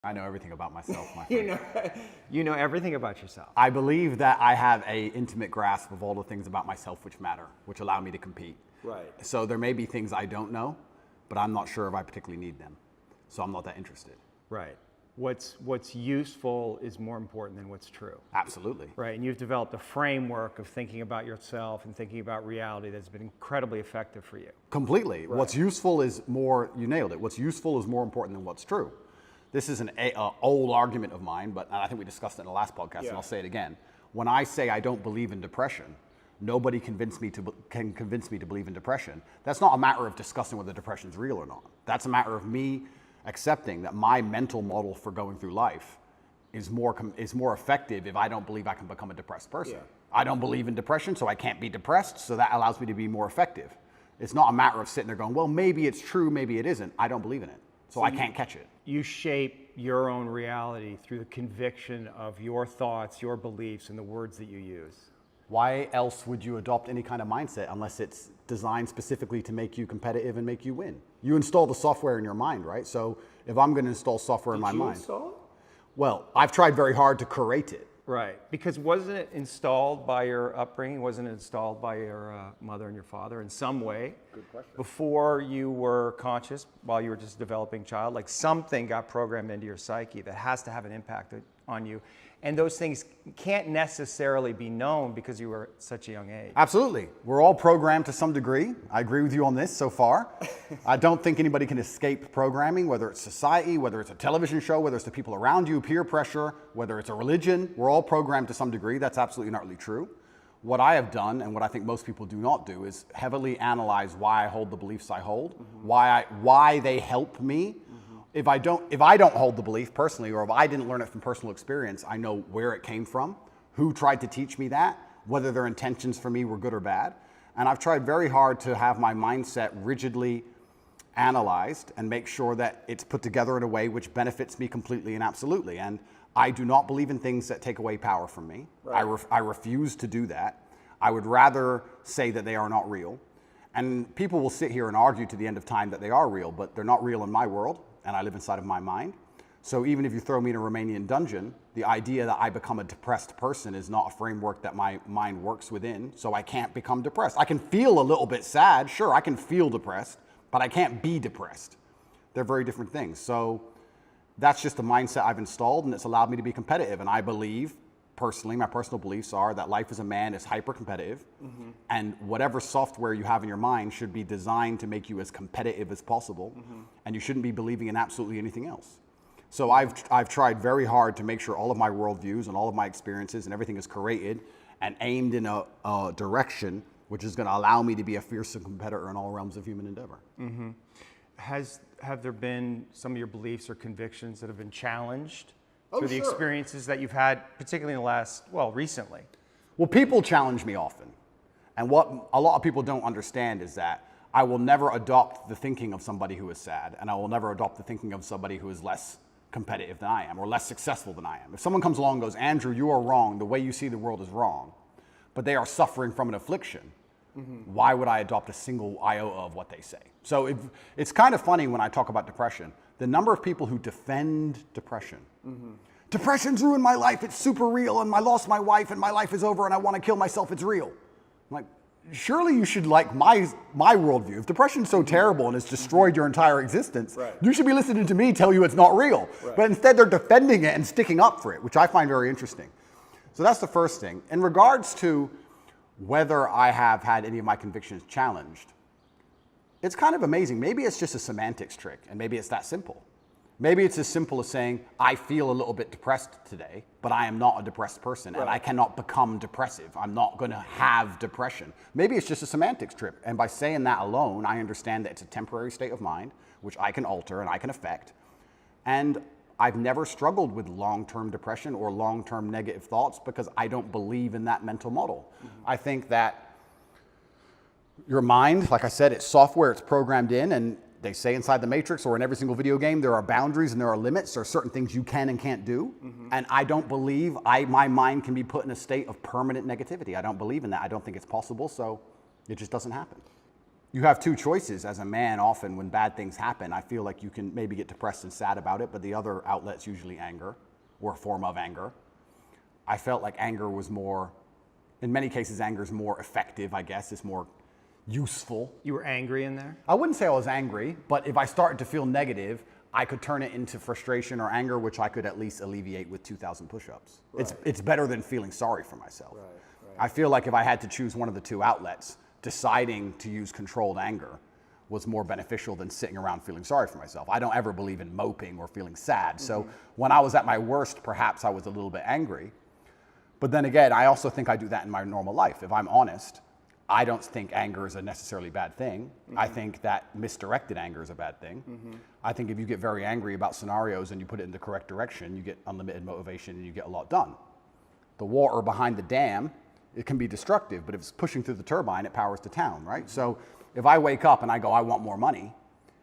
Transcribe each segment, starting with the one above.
I know everything about myself, my You friend. know, you know everything about yourself. I believe that I have a intimate grasp of all the things about myself which matter, which allow me to compete. Right. So there may be things I don't know, but I'm not sure if I particularly need them. So I'm not that interested. Right. What's useful is more important than what's true. Absolutely. Right. And you've developed a framework of thinking about yourself and thinking about reality that's been incredibly effective for you. Completely. Right. What's useful is more, you nailed it. What's useful is more important than what's true. This is an old argument of mine, but I think we discussed it in the last podcast, and I'll say it again. When I say I don't believe in depression, nobody can convince me to believe in depression. That's not a matter of discussing whether depression is real or not. That's a matter of me accepting that my mental model for going through life is more effective if I don't believe I can become a depressed person. Yeah. I don't believe in depression, so I can't be depressed, so that allows me to be more effective. It's not a matter of sitting there going, well, maybe it's true, maybe it isn't. I don't believe in it, so I can't catch it. You shape your own reality through the conviction of your thoughts, your beliefs, and the words that you use. Why else would you adopt any kind of mindset unless it's designed specifically to make you competitive and make you win? You install the software in your mind, right? So if I'm going to install software in my mind. Did you install it? Well, I've tried very hard to curate it. Right, because wasn't it installed by your upbringing? Wasn't it installed by your mother and your father in some way? Good question. Before you were conscious, while you were just a developing child, like something got programmed into your psyche that has to have an impact on you. And those things can't necessarily be known because you were at such a young age. Absolutely. We're all programmed to some degree. I agree with you on this so far. I don't think anybody can escape programming, whether it's society, whether it's a television show, whether it's the people around you, peer pressure, whether it's a religion. We're all programmed to some degree. That's absolutely not really true. What I have done, and what I think most people do not do, is heavily analyze why I hold the beliefs I hold, why they help me. If I don't hold the belief personally, or if I didn't learn it from personal experience, I know where it came from, who tried to teach me that, whether their intentions for me were good or bad. And I've tried very hard to have my mindset rigidly analyzed and make sure that it's put together in a way which benefits me completely and absolutely. And I do not believe in things that take away power from me. Right. I refuse to do that. I would rather say that they are not real. And people will sit here and argue to the end of time that they are real, but they're not real in my world. And I live inside of my mind. So even if you throw me in a Romanian dungeon, the idea that I become a depressed person is not a framework that my mind works within, so I can't become depressed. I can feel a little bit sad, sure, I can feel depressed, but I can't be depressed. They're very different things. So that's just the mindset I've installed, and it's allowed me to be competitive. And I believe, personally, my personal beliefs are that life as a man is hyper-competitive, and whatever software you have in your mind should be designed to make you as competitive as possible, and you shouldn't be believing in absolutely anything else. So I've tried very hard to make sure all of my worldviews and all of my experiences and everything is curated and aimed in a direction which is going to allow me to be a fearsome competitor in all realms of human endeavor. Have there been some of your beliefs or convictions that have been challenged through the sure. experiences that you've had, particularly in the last, recently? Well, people challenge me often. And what a lot of people don't understand is that I will never adopt the thinking of somebody who is sad, and I will never adopt the thinking of somebody who is less competitive than I am or less successful than I am. If someone comes along and goes, Andrew, you are wrong, the way you see the world is wrong, but they are suffering from an affliction, why would I adopt a single iota of what they say? So it's kind of funny when I talk about depression, the number of people who defend depression. Depression's ruined my life, it's super real, and I lost my wife, and my life is over, and I want to kill myself, it's real. I'm like, surely you should like my worldview. If depression's so terrible and it's destroyed your entire existence, you should be listening to me tell you it's not real. But instead they're defending it and sticking up for it, which I find very interesting. So that's the first thing. In regards to whether I have had any of my convictions challenged, it's kind of amazing. Maybe it's just a semantics trick, and maybe it's that simple. Maybe it's as simple as saying, I feel a little bit depressed today, but I am not a depressed person, and I cannot become depressive. I'm not going to have depression. Maybe it's just a semantics trick, and by saying that alone, I understand that it's a temporary state of mind, which I can alter and I can affect. And I've never struggled with long-term depression or long-term negative thoughts because I don't believe in that mental model. I think that your mind, like I said, it's software, it's programmed in, and they say inside the Matrix or in every single video game, there are boundaries and there are limits. There are certain things you can and can't do. And I don't believe my mind can be put in a state of permanent negativity. I don't believe in that. I don't think it's possible, so it just doesn't happen. you have two choices as a man. Often when bad things happen, I feel like you can maybe get depressed and sad about it, but the other outlet's usually anger or a form of anger. I felt like anger was more, in many cases, anger is more effective, I guess. It's more useful. You were angry in there? I wouldn't say I was angry, but if I started to feel negative, I could turn it into frustration or anger, which I could at least alleviate with 2,000 push-ups. Right. It's better than feeling sorry for myself. Right. I feel like if I had to choose one of the two outlets, deciding to use controlled anger was more beneficial than sitting around feeling sorry for myself. I don't ever believe in moping or feeling sad. So when I was at my worst, perhaps I was a little bit angry. But then again, I also think I do that in my normal life. If I'm honest, I don't think anger is a necessarily bad thing. I think that misdirected anger is a bad thing. I think if you get very angry about scenarios and you put it in the correct direction, you get unlimited motivation and you get a lot done. The water behind the dam, it can be destructive, but if it's pushing through the turbine, it powers the town, right? So if I wake up and I go, I want more money,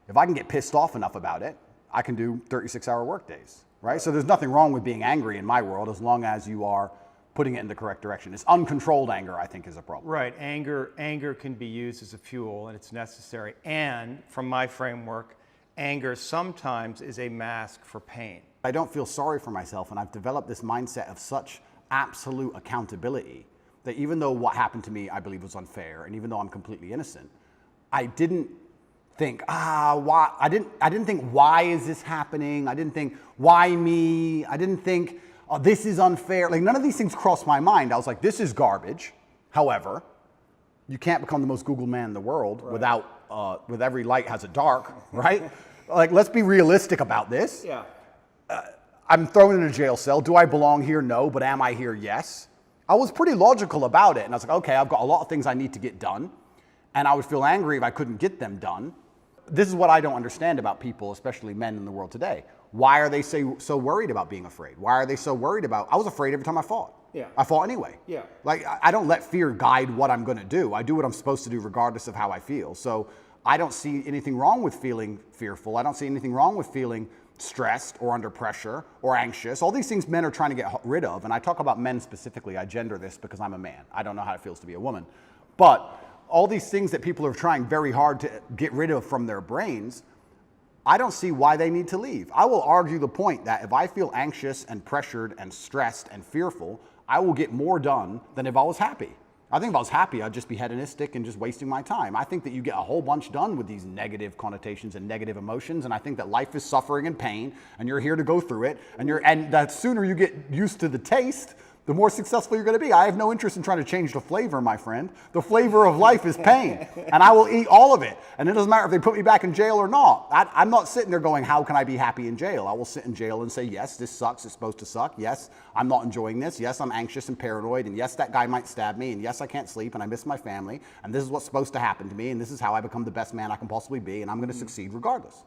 if I can get pissed off enough about it, I can do 36-hour work days, right? So there's nothing wrong with being angry in my world as long as you are putting it in the correct direction. It's uncontrolled anger, I think, is a problem. Right, anger can be used as a fuel and it's necessary. And from my framework, anger sometimes is a mask for pain. I don't feel sorry for myself, and I've developed this mindset of such absolute accountability that even though what happened to me I believe was unfair, and even though I'm completely innocent, I didn't think, why? I didn't think, why is this happening? I didn't think, why me? I didn't think, oh, this is unfair. Like, none of these things crossed my mind. I was like, this is garbage. However, you can't become the most Googled man in the world without, with every light has a dark, right? Like, let's be realistic about this. Yeah. I'm thrown in a jail cell. Do I belong here? No. But am I here? Yes. I was pretty logical about it. And I was like, okay, I've got a lot of things I need to get done. And I would feel angry if I couldn't get them done. This is what I don't understand about people, especially men in the world today. Why are they so worried about being afraid? Why are they so worried about, I was afraid every time I fought. Yeah. I fought anyway. Yeah. Like, I don't let fear guide what I'm going to do. I do what I'm supposed to do regardless of how I feel. So I don't see anything wrong with feeling fearful. I don't see anything wrong with feeling stressed or under pressure or anxious. All these things men are trying to get rid of. And I talk about men specifically. I gender this because I'm a man. I don't know how it feels to be a woman. But all these things that people are trying very hard to get rid of from their brains, I don't see why they need to leave. I will argue the point that if I feel anxious and pressured and stressed and fearful, I will get more done than if I was happy. I think if I was happy, I'd just be hedonistic and just wasting my time. I think that you get a whole bunch done with these negative connotations and negative emotions, and I think that life is suffering and pain, and you're here to go through it, and the sooner you get used to the taste, the more successful you're going to be. I have no interest in trying to change the flavor, my friend. The flavor of life is pain, and I will eat all of it. And it doesn't matter if they put me back in jail or not. I'm not sitting there going, how can I be happy in jail? I will sit in jail and say, yes, this sucks. It's supposed to suck. Yes, I'm not enjoying this. Yes, I'm anxious and paranoid. And yes, that guy might stab me. And yes, I can't sleep. And I miss my family. And this is what's supposed to happen to me. And this is how I become the best man I can possibly be. And I'm going to succeed regardless.